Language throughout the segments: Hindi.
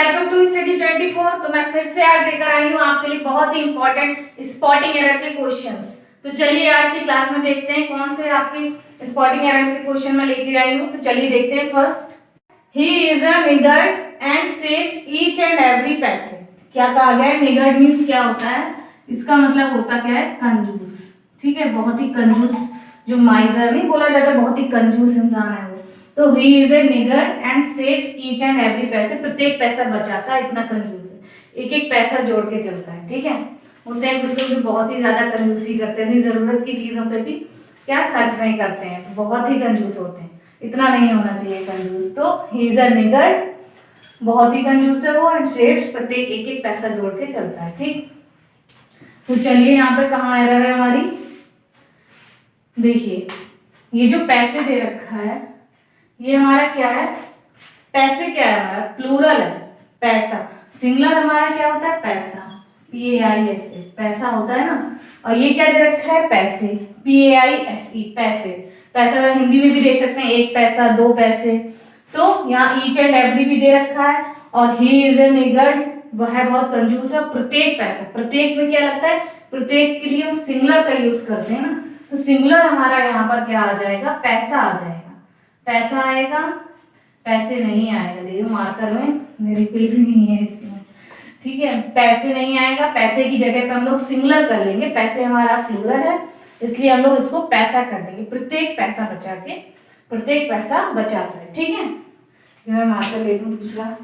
Welcome to study 24। तो मैं फिर से आज लेकर आई हूँ आपके लिए बहुत ही इंपॉर्टेंट स्पॉटिंग एरर के क्वेश्चंस। तो चलिए आज की क्लास में देखते हैं कौन से आपके स्पॉटिंग एरर के क्वेश्चन मैं लेकर आई हूँ। तो चलिए देखते हैं। First, he is a niggard and saves each and every पैसे। क्या कहा गया है? निगर्ड मीन्स क्या होता है? इसका मतलब होता क्या है? कंजूस। ठीक है, बहुत ही कंजूस, जो माइजर नहीं बोला जाता, बहुत ही कंजूस इंसान है वो। तो he is a niggard and saves each and every पैसे, प्रत्येक पैसा बचाता है, इतना कंजूस है, एक एक पैसा जोड़ के चलता है। ठीक है, होते हैं कुछ लोग जो बहुत ही ज्यादा कंजूसी करते हैं, जरूरत की चीजों पे भी क्या खर्च नहीं करते हैं, बहुत ही कंजूस होते हैं। इतना नहीं होना चाहिए कंजूस। तो ही इज अ निगर्ड, बहुत ही कंजूस है वो, एंड सेव्स, प्रत्येक एक एक पैसा जोड़ के चलता है। ठीक, तो चलिए यहाँ पे कहाँ एरर है हमारी। देखिए ये जो पैसे दे रखा है ये हमारा क्या है? पैसे क्या है? हमारा प्लूरल है पैसा। सिंगुलर हमारा क्या होता है? पैसा, PAISA, पैसा होता है ना। और ये क्या दे रखा है? पैसे, PAISE, पैसे। पैसा हिंदी में भी देख सकते हैं, एक पैसा, दो पैसे। तो यहाँ ईच एंड एवरी भी दे रखा है। और ही इज ए निगर्ड, वह है बहुत कंजूस है। प्रत्येक पैसा, प्रत्येक में क्या लगता है? प्रत्येक के लिए हम सिंगुलर का यूज करते हैं ना, तो सिंगुलर हमारा यहाँ पर क्या आ जाएगा? पैसा आ जाएगा। पैसा आएगा, पैसे नहीं आएगा। देखिए मार्कर में मेरी फिल भी नहीं है इसमें। ठीक है, पैसे नहीं आएगा, पैसे की जगह पे हम लोग सिंगुलर कर लेंगे। पैसे हमारा प्लूरल है, इसलिए हम लोग इसको पैसा कर देंगे। प्रत्येक पैसा बचा के, प्रत्येक पैसा बचाता है। ठीक है, ये मैं मार्कर ले लूं दूसरा।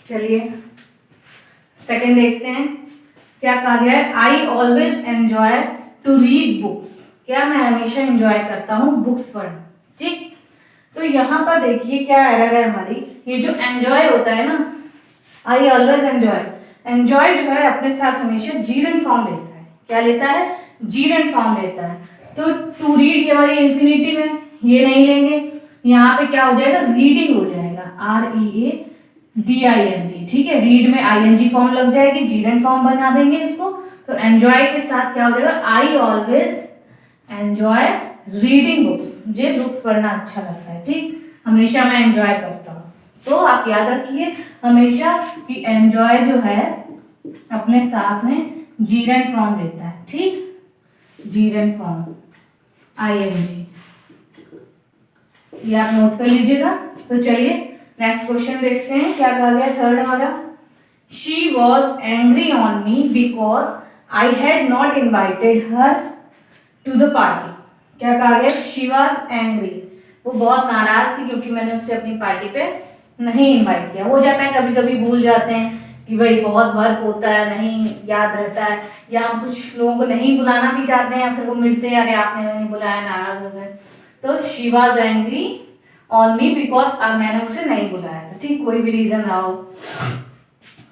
चलिए सेकंड देखते हैं, क्या कहा गया है? I always enjoy to read books. क्या? मैं हमेशा एंजॉय करता हूँ बुक्स पढ़ना। ठीक, तो यहाँ पर देखिए क्या एरर है हमारी। ये जो एंजॉय होता है ना, आई ऑलवेज एंजॉय, एंजॉय जो है अपने साथ हमेशा जीरेंट फॉर्म लेता है। क्या लेता है? जीरेंट फॉर्म लेता है। तो टू रीड ये हमारी इंफिनिटिव है, ये नहीं लेंगे। यहाँ पे क्या हो जाएगा? रीडिंग हो जाएगा, READING। ठीक है, रीड में ING फॉर्म लग जाएगी, जीरेंट फॉर्म बना देंगे इसको। तो एंजॉय के साथ क्या हो जाएगा? आई ऑलवेज एंजॉय रीडिंग बुक्स, मुझे बुक्स पढ़ना अच्छा लगता है। ठीक, हमेशा मैं एंजॉय करता हूँ। तो आप याद रखिए हमेशा कि एंजॉय जो है अपने साथ में जीरेंट फॉर्म लेता है। ठीक, जीरेंट फॉर्म ING, ये आप नोट कर लीजिएगा। तो चलिए नेक्स्ट क्वेश्चन देखते हैं, क्या कहा गया? थर्ड हमारा, she was angry on me because I had not invited her to the party. क्या कहा गया? शी वॉज एंग्री, वो बहुत नाराज थी क्योंकि मैंने उससे अपनी पार्टी पे नहीं इनवाइट किया। हो जाता है कभी कभी, भूल जाते हैं कि भाई बहुत वर्क होता है, नहीं याद रहता है, या हम कुछ लोगों को नहीं बुलाना भी चाहते हैं, या फिर वो मिलते हैं, अरे आपने नहीं बुलाया, नाराज हो गए। तो she was angry on me because मैंने उसे नहीं बुलाया था। ठीक, कोई भी रीजन रहा हो।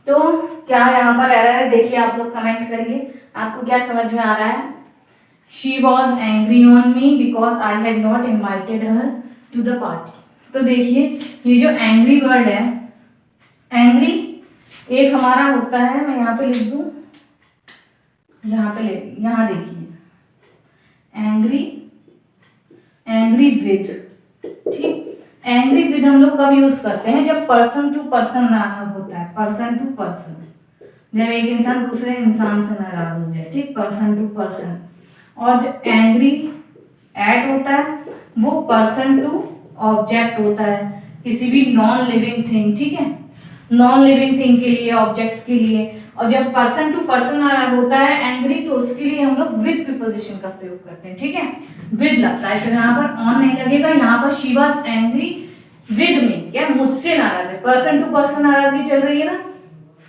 तो क्या यहाँ पर एरर है? देखिए आप लोग कमेंट करिए, आपको क्या समझ में आ रहा है? She was angry on me because I had not invited her to the party। तो देखिए ये जो angry वर्ड है, angry एक हमारा होता है, मैं यहाँ पे लिख दूँ, यहाँ देखिए angry, angry with। ठीक, angry with हम लोग कब यूज करते हैं? जब पर्सन टू पर्सन होता है, पर्सन टू पर्सन, जब एक इंसान दूसरे इंसान से नाराज हो जाए। ठीक, पर्सन टू पर्सन। और जो एंग्री एट होता है वो पर्सन टू ऑब्जेक्ट होता है, किसी भी नॉन लिविंग थिंग। ठीक है, नॉन लिविंग थिंग के लिए, ऑब्जेक्ट के लिए। और जब पर्सन टू पर्सन होता है एंग्री, तो उसके लिए हम लोग विद प्रीपोजिशन का प्रयोग करते हैं। ठीक है, विद लगता है, तो यहाँ पर ऑन नहीं लगेगा। यहाँ पर she was angry with me, क्या? मुझसे नाराज है, पर्सन टू पर्सन नाराजगी चल रही है ना,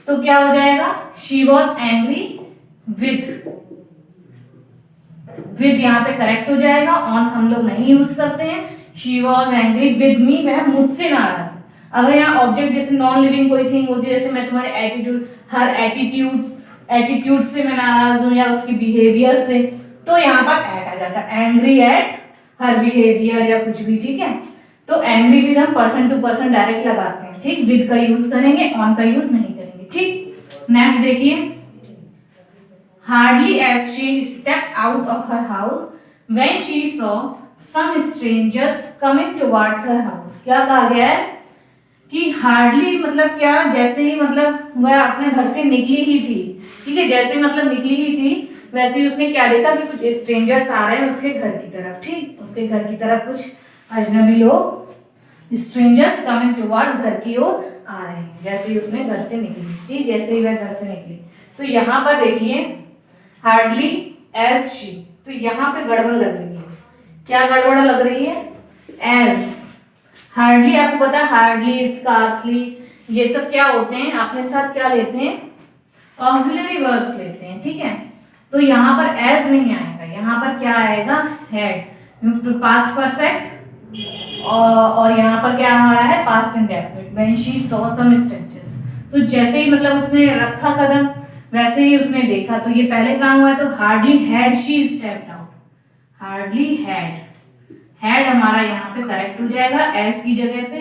तो क्या हो जाएगा? शी वाज एंग्री विद यहाँ पे करेक्ट हो जाएगा, ऑन हम लोग नहीं यूज करते हैं। She was angry with me, वह मुझसे नाराज है। अगर यहाँ ऑब्जेक्ट जैसे नॉन लिविंग कोई थिंग होती है, जैसे मैं तुम्हारे एटीट्यूड, हर एटीट्यूड से मैं नाराज हूँ, या उसकी बिहेवियर से, तो यहाँ पर एट आ जाता है, एंग्री एट हर बिहेवियर या कुछ भी। ठीक है, तो एंग्री विद हम पर्सन टू पर्सन डायरेक्ट लगाते हैं। ठीक, विद का यूज करेंगे, ऑन का यूज नहीं करेंगे। ठीक, नेक्स्ट देखिए, hardly as she stepped out of her house when she saw some strangers coming towards her house। क्या कहा गया है? कि हार्डली मतलब क्या, जैसे ही मतलब वह अपने घर से निकली ही थी, ठीक है, जैसे मतलब निकली ही थी वैसे ही उसने क्या देखा कि कुछ स्ट्रेंजर्स आ रहे हैं उसके घर की तरफ, ठीक, उसके घर की तरफ कुछ अजनबी लोग, स्ट्रेंजर्स कमिंग टुवर्ड्स, घर की ओर आ रहे हैं, जैसे ही उसने घर से निकली, ठीक, जैसे ही वह घर से निकली। तो यहाँ पर देखिए हार्डली एज शी, तो यहाँ पे गड़बड़ लग रही है, क्या गड़बड़ लग रही है, एज, हार्डली आपको पता है हार्डली स्कार्सली ये सब क्या होते हैं, अपने साथ क्या लेते हैं, ऑक्सिलरी वर्ब्स लेते हैं, ठीक है। तो यहाँ पर एज नहीं आएगा, यहाँ पर क्या आएगा, हैड, पास्ट परफेक्ट, और यहाँ पर क्या आ रहा है, past indefinite, when she saw some strangers, तो जैसे ही मतलब उसने रखा कदम वैसे ही उसने देखा, तो ये पहले काम हुआ है, तो hardly had she stepped out, hardly had हमारा यहाँ पे करेक्ट हो जाएगा एस की जगह पे,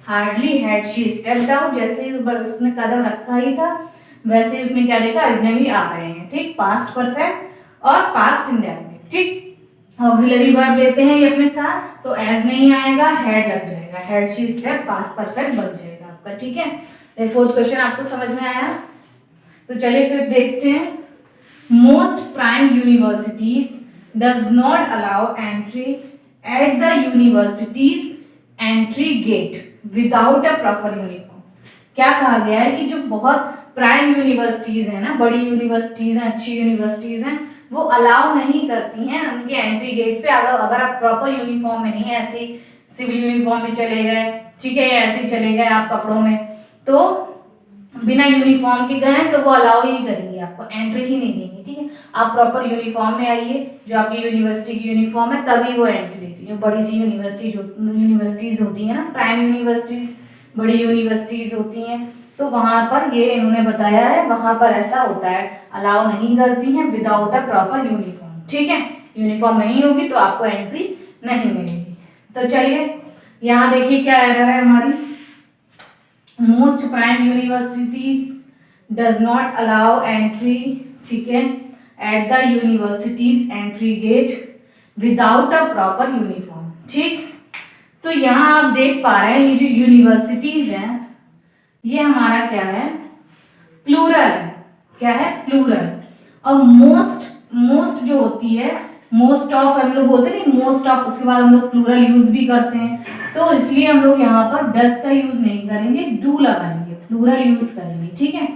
hardly had she stepped out, जैसे ही उसने कदम रखा ही था वैसे ही उसने क्या देखा, अजनबी आ रहे हैं, ठीक, पास्ट परफेक्ट और पास्ट इंडेफिनिट, ठीक, ऑक्सिलरी वर्ब लेते हैं ये अपने साथ, तो एज नहीं आएगा, हेड लग जाएगा, head she step past perfect बन जाएगा आपका, ठीक है। तो फोर्थ क्वेश्चन आपको समझ में आया, तो चलिए फिर देखते हैं, most prime universities does not allow entry at the universities entry gate without a proper uniform. क्या कहा गया है कि जो बहुत प्राइम यूनिवर्सिटीज है ना, बड़ी यूनिवर्सिटीज हैं, अच्छी यूनिवर्सिटीज हैं, वो अलाउ नहीं करती हैं उनके एंट्री गेट पे, अगर आप प्रॉपर यूनिफॉर्म में नहीं है, ऐसे सिविल यूनिफॉर्म में चले गए, ठीक है, या ऐसे चले गए आप कपड़ों में, तो बिना यूनिफॉर्म के गए तो वो अलाउ ही नहीं करेंगे, आपको एंट्री ही नहीं देंगे, ठीक है। आप प्रॉपर यूनिफॉर्म में आइए, जो आपकी यूनिवर्सिटी की यूनिफॉर्म है, तभी वो एंट्री देती है। बड़ी सी यूनिवर्सिटीज होती है ना, प्राइम यूनिवर्सिटीज, बड़ी यूनिवर्सिटीज होती हैं, तो वहां पर ये इन्होंने बताया है, वहां पर ऐसा होता है, अलाउ नहीं करती हैं विदाउट अ प्रॉपर यूनिफॉर्म, ठीक है, यूनिफॉर्म नहीं होगी तो आपको एंट्री नहीं मिलेगी। तो चलिए यहाँ देखिए क्या एरर है हमारी, most prime universities does not allow entry, ठीक है, at the universities entry gate without a proper uniform, ठीक। तो यहाँ आप देख पा रहे हैं ये जो यूनिवर्सिटीज हैं ये हमारा क्या है, प्लूरल है, क्या है, प्लूरल, और मोस्ट जो होती है, मोस्ट ऑफ हम लोग बोलते नहीं, मोस्ट ऑफ, उसके बाद हम लोग प्लूरल यूज भी करते हैं, तो इसलिए हम लोग यहाँ पर डस का यूज नहीं करेंगे, डू लगाएंगे, प्लूरल यूज करेंगे, ठीक है।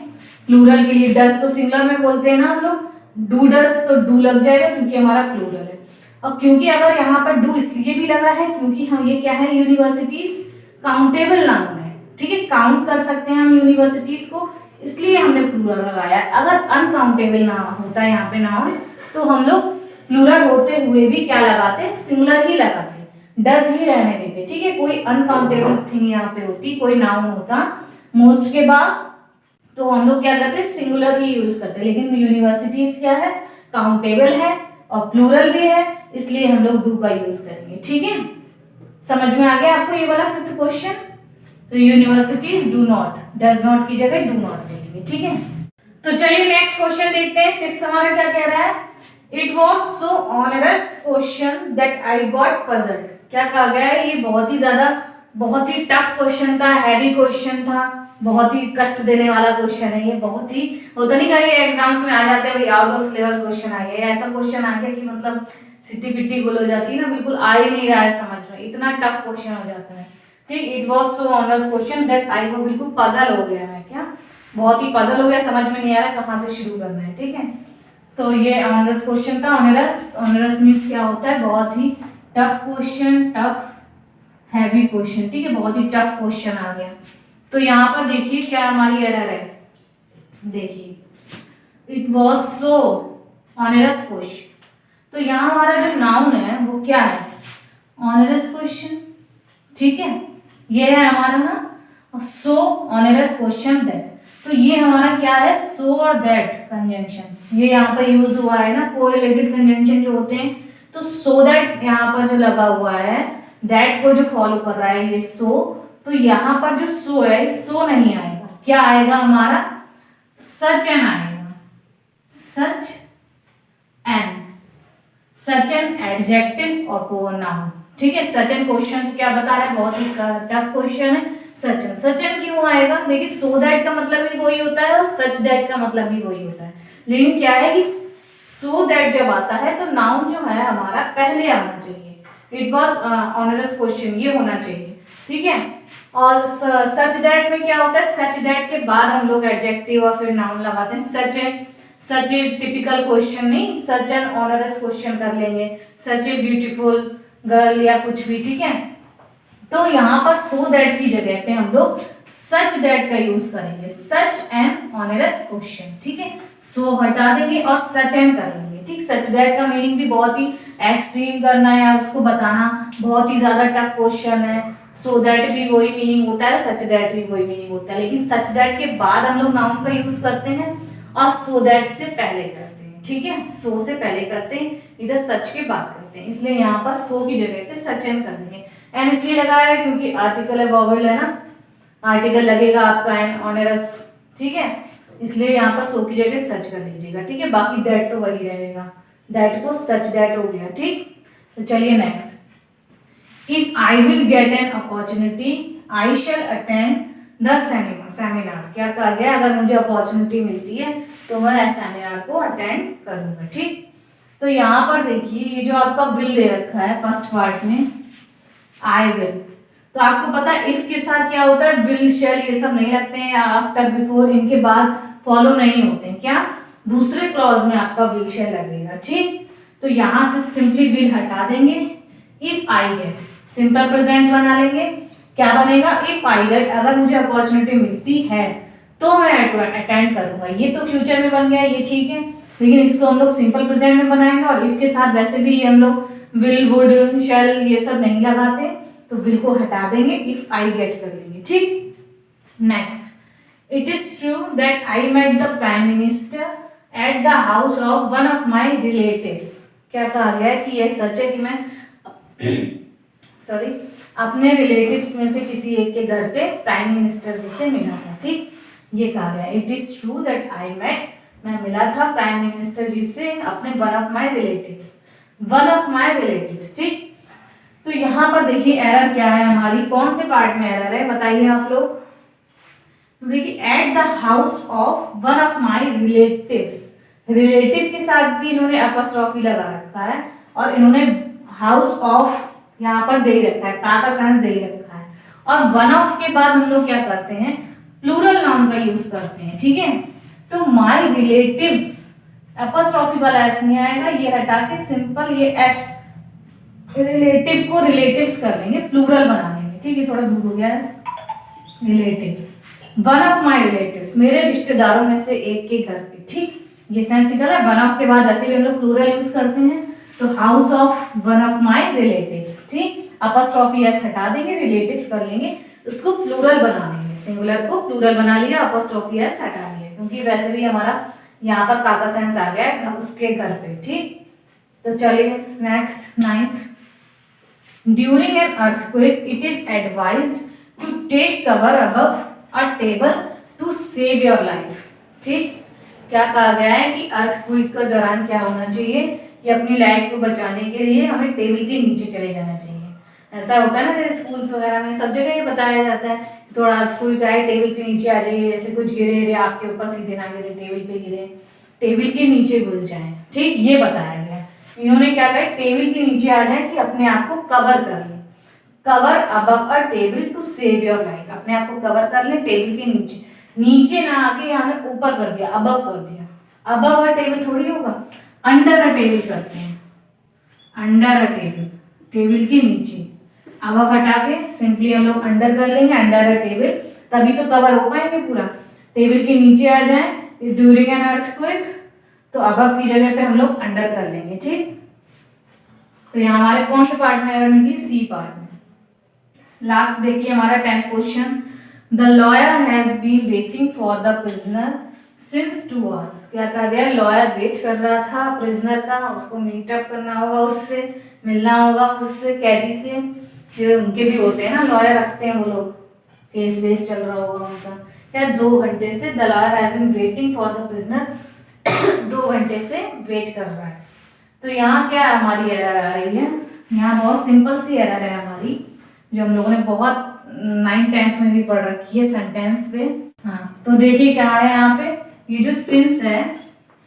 प्लूरल के लिए डस तो सिंगुलर में बोलते हैं ना हम लोग, डू डस तो डू लग जाएगा क्योंकि हमारा प्लूरल है। और क्योंकि अगर यहाँ पर डू इसलिए भी लगा है क्योंकि हम ये क्या है, यूनिवर्सिटीज काउंटेबल नाउन है, ठीक है, काउंट कर सकते हैं हम यूनिवर्सिटीज को, इसलिए हमने प्लूरल लगाया। अगर अनकाउंटेबल ना होता है यहाँ पे नाउन, तो हम लोग प्लूरल होते हुए भी क्या लगाते, सिंगुलर ही लगाते, डज ही रहने देते, ठीक है। कोई अनकाउंटेबल थिंग यहाँ पे होती, कोई नाउन होता मोस्ट के बाद, तो हम लोग क्या करते, सिंगुलर ही यूज करते, लेकिन यूनिवर्सिटीज क्या है, काउंटेबल है और प्लूरल भी है, इसलिए हम लोग डू का यूज करेंगे, ठीक है। समझ में आ गया आपको ये वाला फिफ्थ क्वेश्चन, तो universities do not, does not की जगह डू नॉट देंगे, ठीक है। तो चलिए नेक्स्ट क्वेश्चन देखते हैं, सिक्स्थ हमारा क्या कह रहा है, it was so onerous question that I got puzzled. क्या कहा गया है, ये बहुत ही ज्यादा, बहुत ही टफ क्वेश्चन था, हैवी क्वेश्चन था, बहुत ही कष्ट देने वाला क्वेश्चन है ये, बहुत ही होता नहीं कहीं एग्जाम्स में आ जाते हैं भाई आउट ऑफ सिलेबस क्वेश्चन आ गया, ऐसा क्वेश्चन आ गया कि मतलब सिटी पिट्टी गुल हो जाती है ना, बिल्कुल आ ही नहीं रहा है समझ में, इतना टफ क्वेश्चन हो जाता है, ठीक। It was so honours question that I को बिल्कुल पजल हो गया मैं, क्या बहुत ही पजल हो गया, समझ में नहीं आ रहा कहाँ से शुरू करना है, ठीक है। तो ये ऑनर्स क्वेश्चन था, ऑनरस मीन्स क्या होता है, बहुत ही tough question, tough heavy question, ठीक है, बहुत ही टफ क्वेश्चन आ गया। तो यहाँ पर देखिए क्या हमारी एरर है, देखिए it was so onerous question, तो यहाँ हमारा जो नाउन है वो क्या है, ऑनरस क्वेश्चन, ठीक है, ये है हमारा ना सो ऑनरस क्वेश्चन दैट, तो ये हमारा क्या है, सो और दैट कंजंक्शन, ये यहाँ पर यूज हुआ है ना, कोरिलेटेड कंजंक्शन जो होते हैं, तो सो दैट यहाँ पर जो लगा हुआ है, दैट को जो फॉलो कर रहा है ये सो, तो यहाँ पर जो सो है, सो नहीं आएगा, क्या आएगा हमारा, सच एन आएगा, such an, such an adjective और नाउन, ठीक है। सच एन क्वेश्चन क्या बता रहा है, बहुत ही टफ क्वेश्चन है, सचिन। सचिन क्यों आएगा? देखिए सो दैट का मतलब भी वही होता है और सच दैट का मतलब भी वही होता है, लेकिन क्या है कि सो दैट जब आता है तो नाउन जो है हमारा पहले आना चाहिए। इट वॉज ऑनरस क्वेश्चन, ये होना चाहिए, ठीक है। और सच दैट में क्या होता है, सच दैट के बाद हम लोग एडजेक्टिव और फिर नाउन लगाते हैं। सच ए टिपिकल क्वेश्चन नहीं, सच एन ऑनरस क्वेश्चन कर लेंगे, सच ए ब्यूटीफुल गर्ल या कुछ भी, ठीक है। तो यहाँ पर सो दैट की जगह पे हम लोग सच दैट का यूज करेंगे, सच एन ऑनरस क्वेश्चन, ठीक है। सो हटा देंगे और सच एन कर लेंगे, ठीक। सच दैट का मीनिंग भी बहुत ही एक्सट्रीम करना या उसको बताना बहुत ही ज्यादा टफ क्वेश्चन है। सो दैट भी वही मीनिंग होता है, सच दैट भी वही मीनिंग होता है, लेकिन सच दैट के बाद हम लोग नाउन का यूज करते हैं और सो दैट से पहले करते हैं, ठीक है। सो से पहले करते हैं, इधर सच के बाद करते हैं, इसलिए यहाँ पर सो की जगह पे सच एन कर देंगे। एन इसलिए लगाया है क्योंकि आर्टिकल है, वॉवेल है ना, आर्टिकल लगेगा आपका एन ऑनरस, ठीक है, इसलिए यहाँ पर सो की जगह सच कर लीजिएगा, ठीक है। बाकी दैट तो वही रहेगा, दैट को सच दैट हो गया, ठीक। तो चलिए next, if I will get an opportunity I shall attend the seminar. क्या कहा गया, अगर मुझे अपॉर्चुनिटी मिलती है तो मैं सेमिनार को अटेंड करूंगा, ठीक। तो यहाँ पर देखिए ये जो आपका विल दे रखा है फर्स्ट पार्ट में, आई विल, तो आपको पता है इफ के साथ क्या होता है, विल शैल ये सब नहीं लगते हैं, आफ्टर बिफोर इनके बाद फॉलो नहीं होते हैं, क्या दूसरे क्लॉज में आपका विल शैल लगेगा, ठीक। तो यहाँ से सिंपली विल हटा देंगे, if I get simple present बना लेंगे, क्या बनेगा, इफ आई गेट, अगर मुझे अपॉर्चुनिटी मिलती है तो मैं अटेंड करूंगा। ये तो फ्यूचर में बन गया, ये ठीक है, लेकिन इसको हम लोग सिंपल प्रेजेंट में बनाएंगे और इफ के साथ वैसे भी हम लोग विल वुड शैल ये सब नहीं लगाते, तो विल को हटा देंगे, इफ आई गेट कर लेंगे, ठीक। Next, it is true that I met the prime minister at the house of one of my relatives. क्या कहा गया है कि यह सच है कि मैं सॉरी अपने रिलेटिव्स में से किसी एक के घर पे प्राइम मिनिस्टर जी से मिला था, ठीक। ये कहा गया, it is true that I met, मैं मिला था प्राइम मिनिस्टर जी से अपने वन ऑफ माई रिलेटिव्स, ठीक। तो यहाँ पर देखिए एरर क्या है हमारी, कौन से पार्ट में एरर है बताइए आप लोग। तो देखिए eight the house of one of my relatives, relative के साथ भी इन्होंने अपॉस्ट्रोफी लगा रखा है और इन्होंने हाउस ऑफ यहाँ पर दे ही रखा है, का सेंस दे ही रखा है, और वन ऑफ के बाद हम लोग क्या करते हैं, प्लूरल नाउन का यूज करते हैं, ठीक है। तो माई रिलेटिव्स, अपॉस्ट्रोफी वाला एस नहीं आएगा, ये हटा के सिंपल ये एस, रिलेटिव को रिलेटिव्स कर लेंगे, प्लूरल बना लेंगे, ठीक है, थोड़ा दूर हो गया S, relatives, one of my relatives, मेरे रिश्तेदारों में से एक के घर पे, ठीक। ये सेंस निकला है, वन ऑफ के बाद वैसे भी हम लोग प्लूरल यूज करते हैं, तो house of one of my relatives, ठीक। अपॉस्ट्रोफी एस हटा देंगे, रिलेटिव्स कर लेंगे, उसको प्लूरल बना लेंगे, सिंगुलर को प्लूरल बना लिया, अपॉस्ट्रोफी एस हटा लिया, क्योंकि वैसे भी हमारा यहाँ पर का सेंस आ गया है उसके घर पे, ठीक। तो चलिए next, ninth, during an earthquake it is advised to take cover above a table to save your life, ठीक। क्या कहा गया है कि अर्थक्वेक के दौरान क्या होना चाहिए, कि अपनी लाइफ को बचाने के लिए हमें टेबल के नीचे चले जाना चाहिए। ऐसा होता है ना जैसे स्कूल्स वगैरह में सब जगह ये बताया जाता है, थोड़ा अर्थक्वेक आए टेबल के नीचे आ जाइए, जैसे कुछ गिरे आपके ऊपर सीधे ना गिरे, टेबल पे गिरे, टेबल के नीचे घुस जाए, ठीक, ये बताया गया। इन्होंने क्या कहा, टेबल के नीचे आ जाए कि अपने आप को कवर कर ले, cover above a table to save your life, अपने आप को कवर कर ले टेबल के नीचे, नीचे ना आके यहाँ ऊपर कर दिया, अबव कर दिया, अबव अ टेबल थोड़ी होगा, अंडर अ टेबल करते हैं, अंडर अ टेबल, टेबल के नीचे, अबव हटा के सिंपली हम लोग अंडर कर लेंगे, अंडर अ टेबल, तभी तो कवर हो पाएंगे पूरा। टेबल के नीचे आ जाए ड्यूरिंग एन अर्थक्वेक, तो अबव की जगह पे हम लोग अंडर कर लेंगे, ठीक। तो यहाँ हमारे कौन से पार्ट में एरर निकली, सी पार्ट में। लास्ट देखिए हमारा 10th question, the lawyer has been waiting for the prisoner since 2 hours। क्या कहा गया, लॉयर वेट कर रहा था प्रिजनर का, उसको मीटअप करना होगा, उससे मिलना होगा, उससे कैदी से, जो उनके भी होते हैं ना लॉयर रखते हैं वो लोग, केस वेस चल रहा होगा उनका, क्या 2 घंटे से the lawyer has been waiting for the prisoner 2 घंटे से वेट कर रहा है। तो यहाँ क्या हमारी एरर आ रही है, यहाँ बहुत सिंपल सी एरर है हमारी, जो हम लोगों ने बहुत 9th 10th में भी पढ़ रखी है सेंटेंस पे। हाँ, तो देखिए क्या है यहाँ पे, ये जो सिंस है,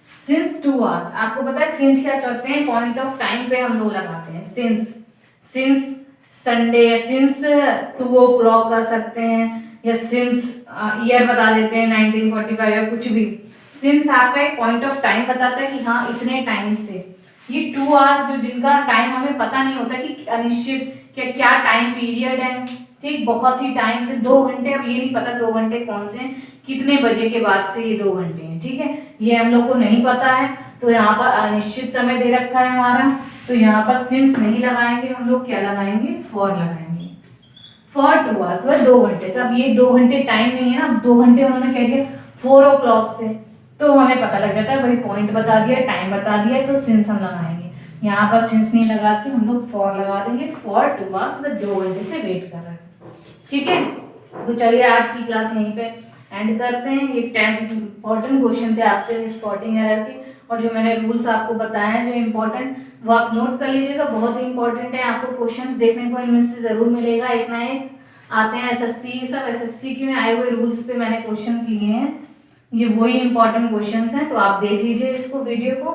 सिंस 2 आवर्स, आपको पता है सिंस क्या करते हैं, पॉइंट ऑफ टाइम पे हम लोग लगाते हैं since. Since Sunday, since 2 o'clock कर सकते हैं, या सिंस ईयर बता देते हैं 1945 या कुछ भी। सिंस आपका एक पॉइंट ऑफ टाइम बताता है कि हाँ इतने टाइम से, ये 2 आवर्स जो जिनका टाइम हमें पता नहीं होता कि अनिश्चित क्या टाइम पीरियड है, ठीक, बहुत ही टाइम से 2 घंटे, अब ये नहीं पता 2 घंटे कौन से हैं, कितने बजे के बाद से ये 2 घंटे हैं, ठीक है, ये हम लोग को नहीं पता है। तो यहाँ पर अनिश्चित समय दे रखा है हमारा, तो यहाँ पर सिंस नहीं लगाएंगे हम लोग, क्या लगाएंगे, फॉर लगाएंगे। फॉर 2 आवर्स, 2 घंटे से। अब ये 2 घंटे टाइम नहीं है ना, 2 घंटे उन्होंने कह दिया 4 o'clock से, तो हमें पता लग जाता है भाई पॉइंट बता दिया, टाइम बता दिया, तो सिंस हम लगाएंगे। यहाँ पर सिंस नहीं लगा के हम लोग फॉर लगा देंगे, फॉर 2 आवर्स, वह 2 घंटे से वेट कर रहे हैं, ठीक है। तो चलिए आज की क्लास यहीं पे एंड करते हैं। ये 10 इंपॉर्टेंट क्वेश्चन थे आपसे स्पॉटिंग एरर के, और जो मैंने रूल्स आपको बताए हैं जो इम्पोर्टेंट, वो आप नोट कर लीजिएगा, बहुत ही इंपॉर्टेंट है। आपको क्वेश्चंस देखने को इनमें से जरूर मिलेगा, एक ना एक आते हैं। एसएससी, सब एसएससी के में आए हुए रूल्स पे मैंने क्वेश्चंस लिए हैं, ये वही इंपॉर्टेंट क्वेश्चंस हैं, तो आप देख लीजिए इसको, वीडियो को।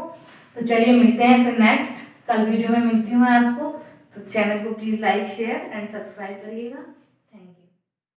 तो चलिए मिलते हैं फिर नेक्स्ट, कल वीडियो में मिलती हूँ मैं आपको। तो चैनल को please like share and subscribe करिएगा।